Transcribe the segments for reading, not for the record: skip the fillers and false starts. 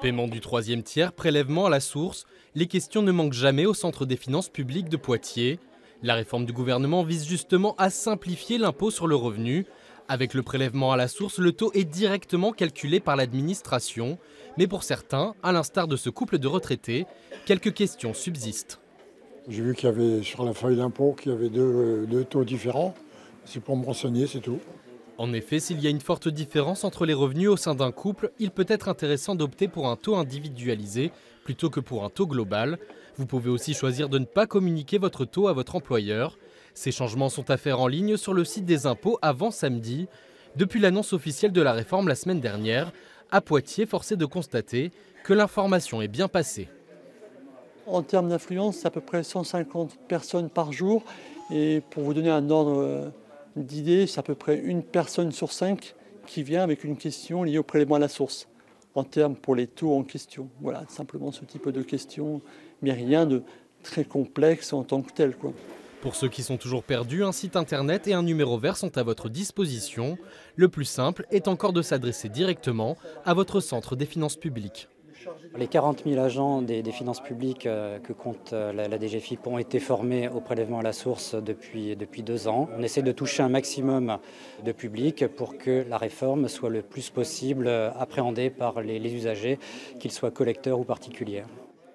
Paiement du troisième tiers, prélèvement à la source, les questions ne manquent jamais au Centre des finances publiques de Poitiers. La réforme du gouvernement vise justement à simplifier l'impôt sur le revenu. Avec le prélèvement à la source, le taux est directement calculé par l'administration. Mais pour certains, à l'instar de ce couple de retraités, quelques questions subsistent. J'ai vu qu'il y avait sur la feuille d'impôt qu'il y avait deux taux différents. C'est pour me renseigner, c'est tout. En effet, s'il y a une forte différence entre les revenus au sein d'un couple, il peut être intéressant d'opter pour un taux individualisé plutôt que pour un taux global. Vous pouvez aussi choisir de ne pas communiquer votre taux à votre employeur. Ces changements sont à faire en ligne sur le site des impôts avant samedi. Depuis l'annonce officielle de la réforme la semaine dernière, à Poitiers, force est de constater que l'information est bien passée. En termes d'influence, c'est à peu près 150 personnes par jour. Et pour vous donner un ordre d'idée, c'est à peu près une personne sur 5 qui vient avec une question liée au prélèvement à la source. En termes pour les taux en question. Voilà, simplement ce type de questions, mais rien de très complexe en tant que tel, quoi. Pour ceux qui sont toujours perdus, un site internet et un numéro vert sont à votre disposition. Le plus simple est encore de s'adresser directement à votre centre des finances publiques. Les 40 000 agents des finances publiques que compte la DGFiP ont été formés au prélèvement à la source depuis 2 ans. On essaie de toucher un maximum de public pour que la réforme soit le plus possible appréhendée par les usagers, qu'ils soient collecteurs ou particuliers.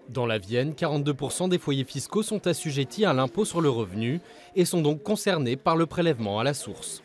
Dans la Vienne, 42% des foyers fiscaux sont assujettis à l'impôt sur le revenu et sont donc concernés par le prélèvement à la source.